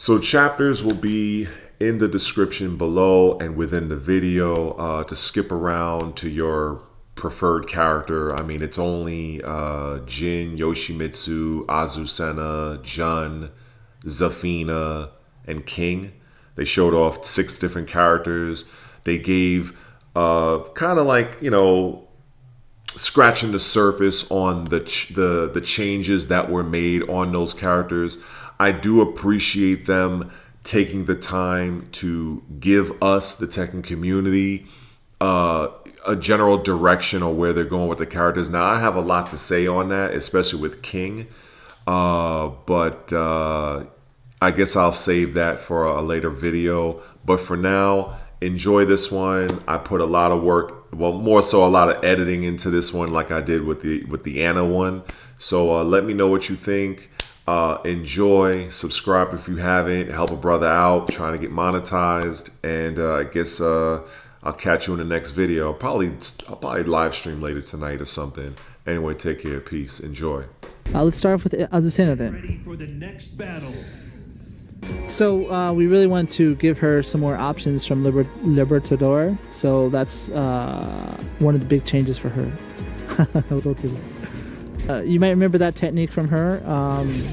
So chapters will be in the description below and within the video to skip around to your preferred character. I mean, it's only Jin, Yoshimitsu, Azucena, Jun, Zafina, and King. They showed off 6 different characters. They gave kind of like, you know, scratching the surface on the changes that were made on those characters. I do appreciate them taking the time to give us, the Tekken community, a general direction on where they're going with the characters. Now, I have a lot to say on that, especially with King, but I guess I'll save that for a later video. But for now, enjoy this one. I put a lot of work, well, more so a lot of editing into this one, like I did with the Anna one. So let me know what you think. Enjoy, subscribe if you haven't, help a brother out trying to get monetized, and I guess I'll catch you in the next video. I'll probably live stream later tonight or something. Anyway, take care, peace, enjoy. Let's start off with Azucena then. Ready for the next battle. So we really want to give her some more options from Libertador. So that's one of the big changes for her. You might remember that technique from her.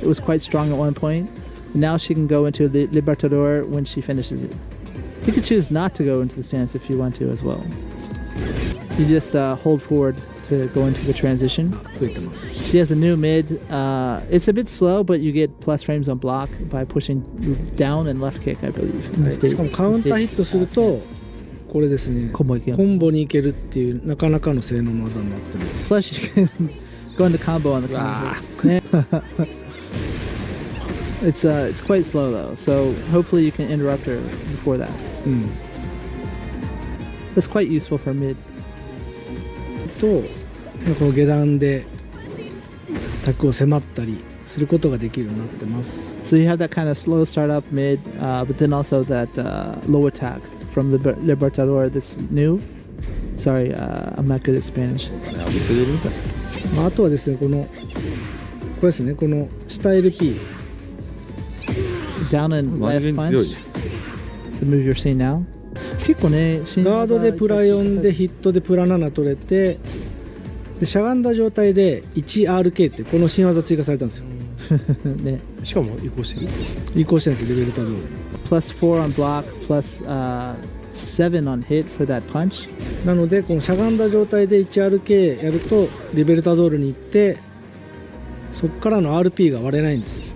It was quite strong at one point. Now she can go into the Libertador when she finishes it. You can choose not to go into the stance if you want to as well. You just hold forward to go into the transition. She has a new mid. It's a bit slow, but you get plus frames on block by pushing down and left kick, I believe. しかもカウンターヒットするとこれですね、コンボに行けるっていうなかなかの性能の技になってます。Plus you can go into combo on the combo. It's quite slow though, so hopefully you can interrupt her before that. That's quite useful for mid. とこの下段でタックを迫ったりすることができるようになってます。 So you have that kind of slow start up mid, but then also that low attack from the Libertador that's new. Sorry, I'm not good at Spanish. あとはですね、これですね、この下 LP Down and left punch. The move you're seeing now. 結構ね、ガードでプラ4でヒットでプラ7取れて、でしゃがんだ状態で 1RK ってこの新技追加されたんですよ。ね、しかも移行してるんですよ、レベルタドール。 Plus 4 on block, plus 7 on hit for that punch. なのでこのしゃがんだ状態で 1RK やるとリベルタドールに行って、そこからの RP が割れないんですよ。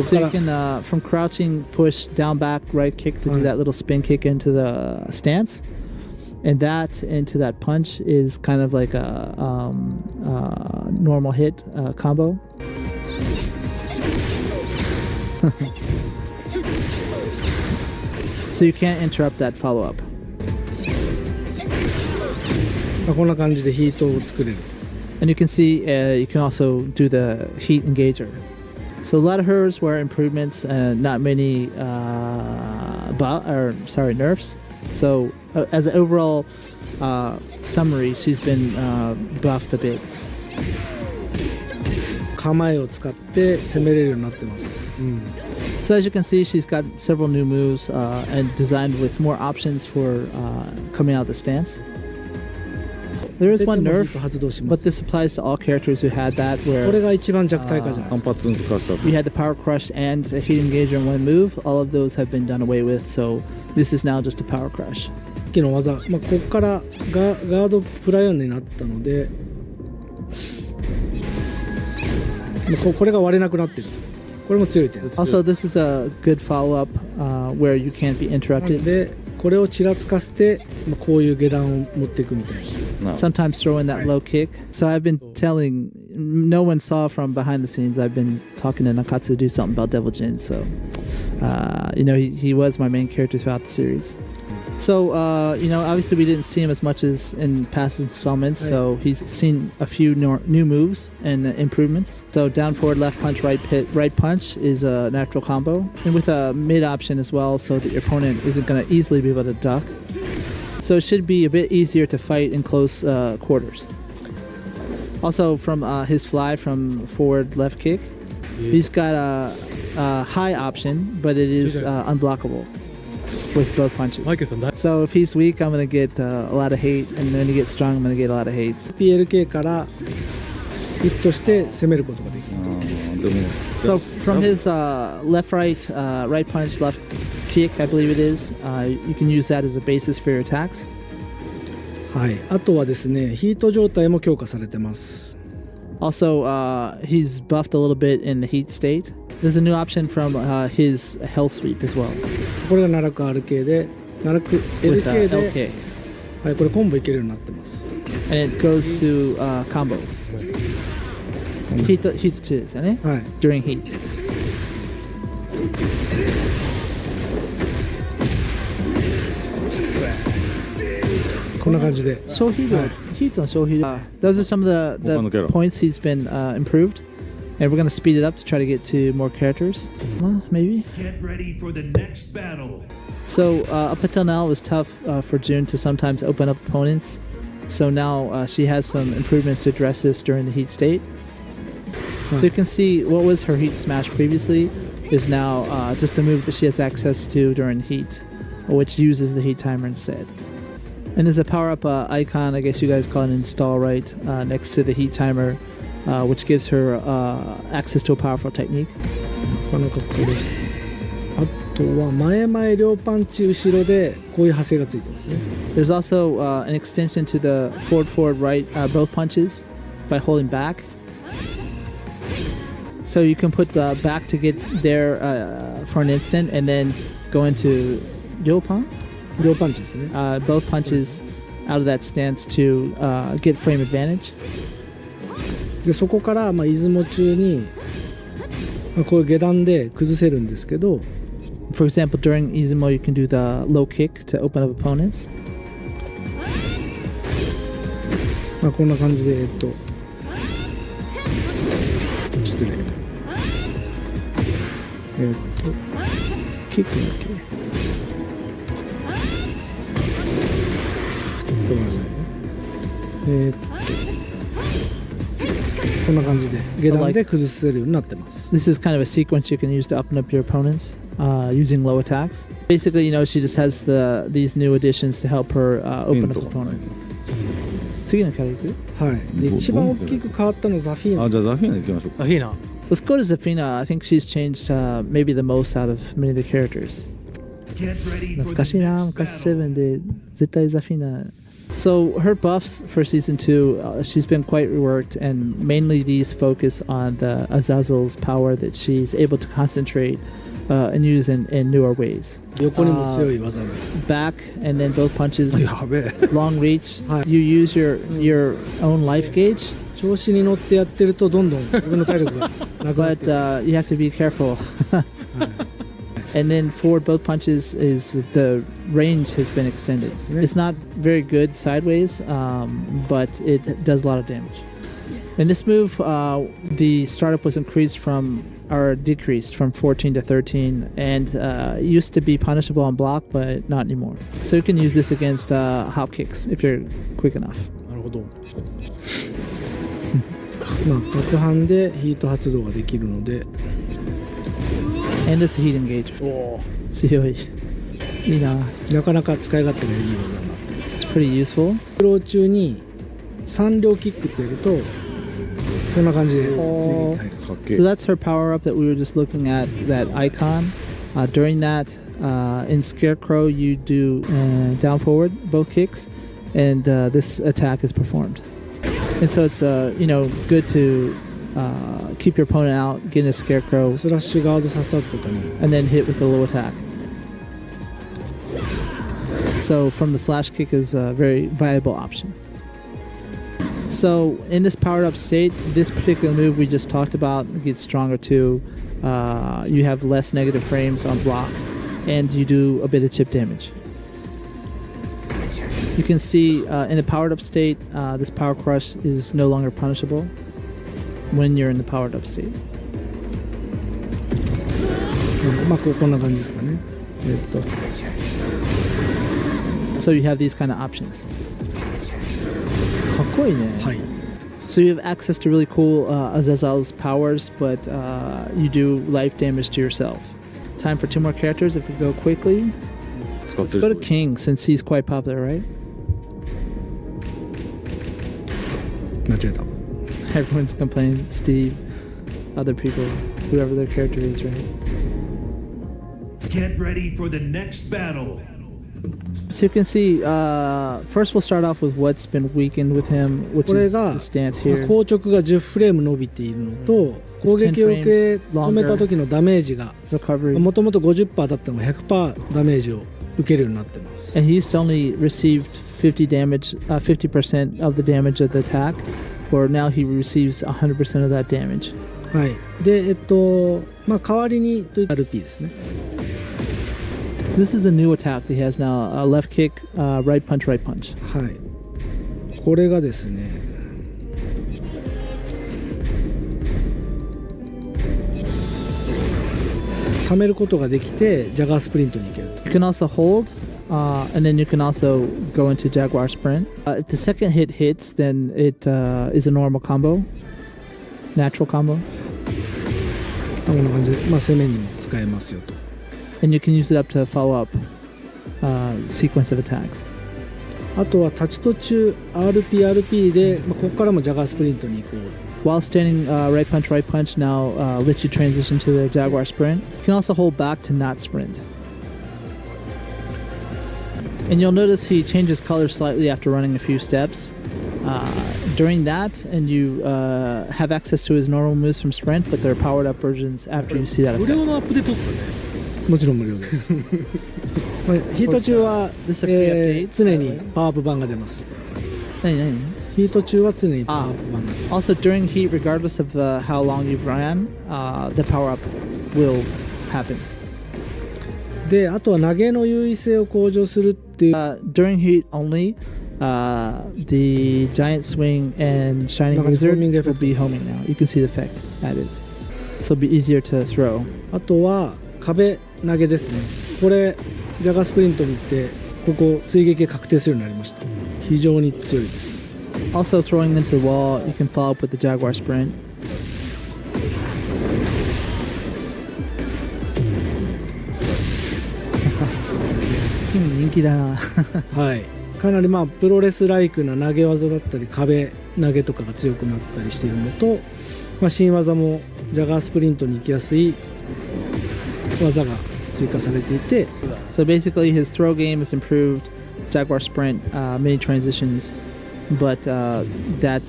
So you can, from crouching, push down back right kick to do that little spin kick into the stance, and that into that punch is kind of like a normal hit combo. So you can't interrupt that follow up. こんな感じでヒートを作れる。 And you can see you can also do the heat engager. So a lot of hers were improvements, not many nerfs. So as an overall summary, she's been buffed a bit. 構えを使って攻めれるようになってます。So as you can see, she's got several new moves and designed with more options for coming out of the stance. There is one nerf, but this applies to all characters who had that, where これが一番弱体化じゃないですか。you had the power crush and a heat engager in one move. All of those have been done away with, so this is now just a power crush. さっきの技、ここからガードプラ4になったので、これが割れなくなってる。これも強い点。 Also, this is a good follow-up where you can't be interrupted. で、これをちらつかせて、こういう下段を持っていくみたいな。 Sometimes throw in that low kick. So I've been telling, no one saw from behind the scenes, I've been talking to Nakatsu to do something about Devil Jin. So, he was my main character throughout the series. So, obviously we didn't see him as much as in past installments. So he's seen a few new moves and improvements. So down forward, left punch, right punch is a natural combo. And with a mid option as well, so that your opponent isn't going to easily be able to duck. So it should be a bit easier to fight in close quarters. Also from his fly from forward left kick, he's got high option, but it is unblockable with both punches. マイケルさんだ So if he's weak, I'm gonna get a lot of hate, and when he gets strong, I'm gonna get a lot of hate. PLK からヒットして攻めることができる。でも So from his left, right, right punch, left kick, I believe it is, you can use that as a basis for your attacks. はい、あとはですね、ヒート状態も強化されてます。 Also, he's buffed a little bit in the heat state. There's a new option from his Hell Sweep as well. これが奈落 RK で、奈落 With LK で、 LK. はい、これコンボいけるようになってます。 And it goes to combo. Heat 2ですよね。はい、 During heat. こんな感じで。 Heat on Those are some of the points he's been improved. And we're going to speed it up to try to get to more characters. Well, maybe. Get ready for the next battle. So up until now, it was tough for June to sometimes open up opponents. So now she has some improvements to address this during the heat state. So you can see what was her heat smash previously is now just a move that she has access to during heat, which uses the heat timer instead. And there's a power-up icon, I guess you guys call it install, right, next to the heat timer, which gives her access to a powerful technique. この格好で。あとは前々両パンチ後ろでこういう派生がついてますね。 There's also an extension to the forward, right, both punches by holding back. So you can put back to get there for an instant and then go into Ryopan? 両パンチですね。 Both punches out of that stance to get frame advantage. でそこからまあ出雲中に、まあ、こういう下段で崩せるんですけど、 For example, during Izumo, you can do the low kick to open up opponents. まあ、こんな感じで失礼。キックだっけ？ごめんなさいね。こんな感じで下段で崩せるようになってます。 This is kind of a sequence you can use to open up your opponents using low attacks. Basically, you know, she just has these new additions to help her open up opponents. 次のキャラいく？はい。で一番大きく変わったのはザフィーナ。あ、じゃあザフィーナ行きましょうか。ザフィーナ。 Let's go to Zafina. I think she's changed maybe the most out of many of the characters. Get ready for 懐かし the いな、 next 昔 battle. 7で絶対 Zafina. So her buffs for season 2, she's been quite reworked, and mainly these focus on the Azazel's power that she's able to concentrate and use in newer ways. 横にも強い技が。 Back and then both punches, やべえ。 long reach. はい。 You use your own life gauge, 調子に乗ってやってるとどんどん自分の体力がなくなっ but ていく。 you have to be careful. And then forward both punches is the range has been extended. It's not very good sideways, but it does a lot of damage. In this move, the startup was increased or decreased from 14 to 13, and it used to be punishable on block, but not anymore. So you can use this against hop kicks if you're quick enough. なるほど。まあ爆反でヒート発動ができるので。 And it's a heat engager. 強い。いいな。なかなか使い勝手がいい技になってます。 It's pretty useful. フロー中に3両キックってやるとこんな感じで追撃に入る。かっけえ。 So that's her power up that we were just looking at, that icon. During that, in Scarecrow, you do down forward, both kicks, and this attack is performed. And so it's good to keep your opponent out, get in a Scarecrow, スラッシュガードさせた後とかに and then hit with a low attack. So from the slash kick is a very viable option. So in this powered up state, this particular move we just talked about gets stronger too. You have less negative frames on block, and you do a bit of chip damage. You can see in the powered up state, this power crush is no longer punishable when you're in the powered up state. まあこんな感じですかね。So you have these kind of options. かっこいいね。はい。So you have access to really cool Azazel's powers, but you do life damage to yourself. Time for 2 more characters if we go quickly. Let's Go to King since he's quite popular, right? 間違えた。 Everyone's complaining. Steve, other people, whoever their character is, right? Get ready for the next battle. So you can see, first we'll start off with what's been weakened with him, which これ is が the stance まあ here. 硬直が10フレーム伸びているのと、攻撃を受け止めた時のダメージが Recovery. もともと 50% だったのが 100% ダメージを受けるようになってます。 And he used to only received 50% of the damage of the attack, or now he receives 100% of that damage. はい。で、まあ代わりにという RP ですね。 This is a new attack that he has now. Left kick, right punch, right punch. はい。これがですね、貯めることができてジャガースプリントに行けると。 You can also hold, and then you can also go into Jaguar Sprint. If the second hit hits, then it is a normal combo, natural combo, こんな感じで、まあ、攻めにも使えますよと。 and you can use it up to follow up sequence of attacks. あとは立ち途中 RP で、まあ、ここからもジャガースプリントに行こう。 While standing right punch now lets you transition to the Jaguar Sprint. You can also hold back to not sprint. And you'll notice he changes color slightly after running a few steps. During that, and you have access to his normal moves from sprint, but they're powered up versions after you see that 無 effect. 料のアップデートっすよね。もちろん無料です。まあヒート中は、 This is a free update. 常にパワーアップ版が出ます。 何ヒート中は常にパワーアップ版が出ます Also, during heat, regardless of how long you've ran, the power up will happen. で、あとは投げの優位性を向上するっていう、 During heat only, the giant swing and shining Like a wizard homing will effect. be homing now. You can see the effect added. So it'll be easier to throw. あとは壁投げですね。これジャガースプリントに行ってここ追撃が確定するようになりました。非常に強いです。 Also, throwing into the wall, you can follow up with the Jaguar Sprint. Hmm, はい。かなりまあプロレスライクな投げ技だったり壁投げとかが強くなったりしているのと、まあ、新技もジャガースプリントに行きやすい技が追加されていて、 So basically, his throw game is improved. Jaguar Sprint, many transitions, but that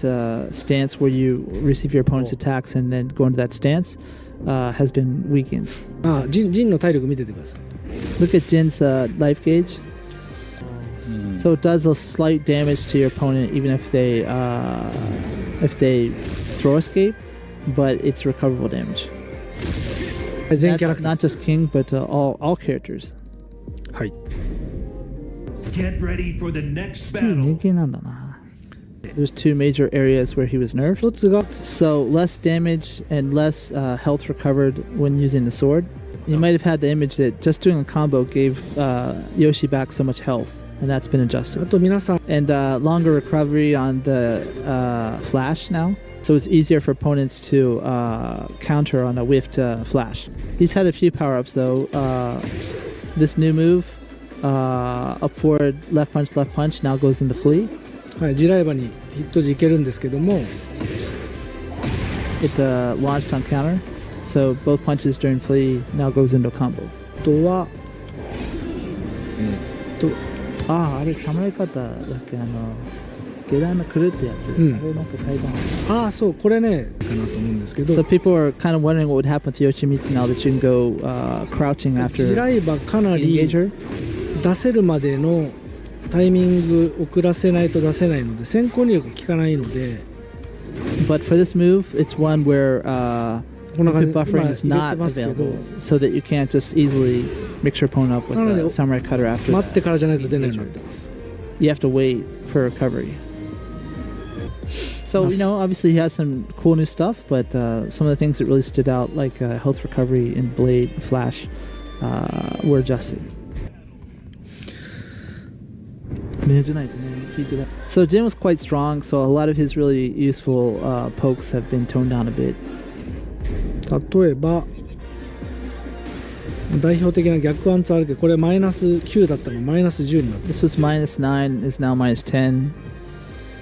stance where you receive your opponent's attacks and then go into that stance has been weakened. あジンの体力見ててください。 Look at Jin's life gauge. So it does a slight damage to your opponent even if they throw escape, but it's recoverable damage. 全キャラ That's クター not just King, but all characters. はい。 Get ready for the next 人 battle. 気なんだな. There's 2 major areas where he was nerfed. 一つが So less damage and less health recovered when using the sword. You might have had the image that just doing a combo gave Yoshi back so much health, and that's been あ adjusted. と皆さん And longer recovery on the flash now. So it's easier for opponents to counter on a whiffed flash. He's had a few power-ups though. This new move, up forward left punch now goes into flee. はい地雷場にヒット時いけるんですけども、 It launched on counter. So both punches during flee now goes into a combo. あとはあれ侍方だっけ下段の来るってやつ、うんあれなんか階段ああそうこれねかなと思うんですけど、 So people are kind of wondering what would happen with Yoshimitsu now that you can go crouching 地 after 雷場かな the り engager. 出せるまでのタイミング遅らせないと出せないので先行入力効かないので But for this move, it's one where こんな感じ input 今 buffering is 入れ not てますけど available, so that you can't just easily mix your opponent up with No, no, the no. samurai cutter after 待って that. からじゃないと出ないようになってます。 You have to wait for recovery. So, you know, obviously he has some cool new stuff, but some of the things that really stood out, like health recovery and blade, flash, were adjusted. ねじないとね、聞いてない。So Jin was quite strong, so a lot of his really useful pokes have been toned down a bit. 例えば代表的な逆アンツあるけど、これマイナス9だったのがマイナス10になって This was minus 9, is now minus 10.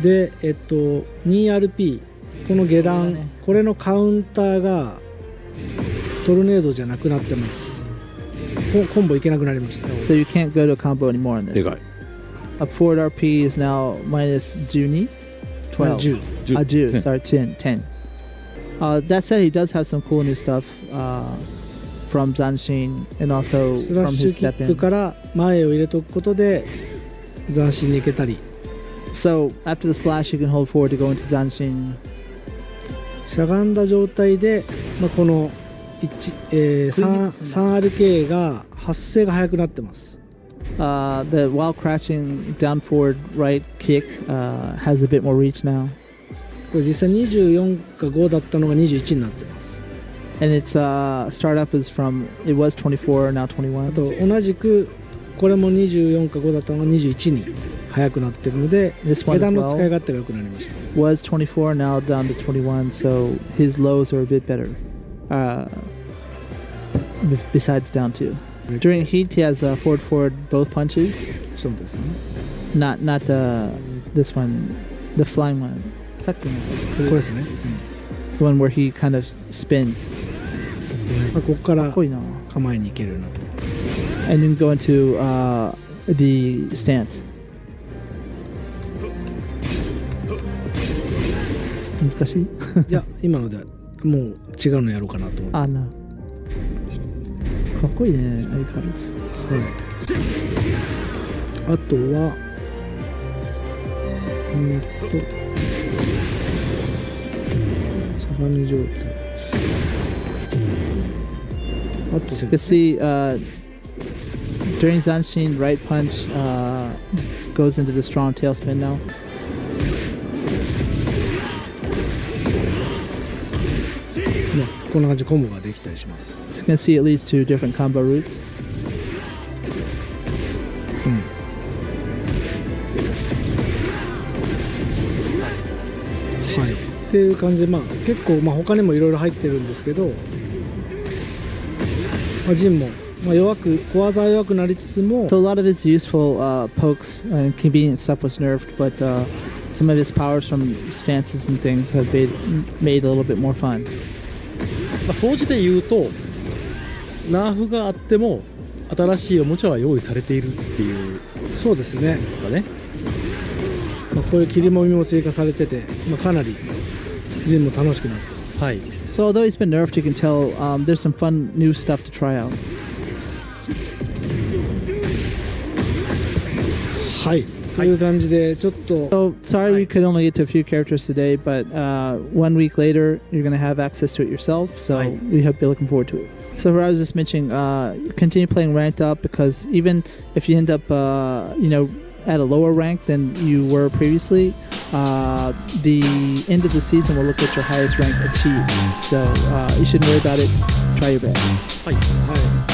で、2RP この下段、これのカウンターがトルネードじゃなくなってます。コンボいけなくなりました。 So you can't go to a combo anymore on this. でかい Up forward RP is now minus 12? 12. 10 10, sorry, 10. That said, he does have some cool new stuff from Zanshin and also スラッ from シュ his キッ step ク in. から前を入れとくことで斬新に行けたり、 So after the slash, you can hold forward to go into Zanshin. しゃがんだ状態で、この3RK が発生が速くなってます。The while crouching down forward right kick has a bit more reach now. これ実際24か5だったのが21になってます。 And its startup is from, it was 24, now あ 21. と同じくこれも24か5だったのが21に速くなってるので、 This one 下 as 段の使い well 勝手が良くなりました。 was 24, now down to 21, so his lows are a bit better. Besides down 2. During heat, he has forward both punches. ちょっと待ってくださいね。 Not this one, the flying one. さっきのこれですね。 the one where he kind of spins. ここからかっこいいな。構えに行けるようになってます。 And then go into the stance. 難しいいや、今のでもう違うのやろうかなと思って。あ、な。かっこいいね、相変わらず。あとはしゃがみ状態。あと So you can see during Zanshin, right punch goes into the strong tailspin now. こんな感じでコンボができたりします。 So you can see it leads to different combo routes. はい。っていう感じで、結構他にもいろいろ入ってるんですけど、ジンも弱く小技は弱くなりつつも、 So a lot of his useful pokes and convenient stuff was nerfed, but some of his powers from stances and things have made a little bit more fun. 総じて言うとナーフがあっても新しいおもちゃは用意されているっていうそうですね。ですかね。こういう切りもみも追加されてて、かなりジンも楽しくなってます。はい。 So although he's been nerfed, you can tell there's some fun new stuff to try out. はい。という感じでちょっと So sorry we could only get to a few characters today, but 1 week later you're going to have access to it yourself. So we hope you're looking forward to it. So I was just mentioning, continue playing ranked up because even if you end up, at a lower rank than you were previously, the end of the season will look at your highest rank achieved. So you shouldn't worry about it. Try your best. はい。はい。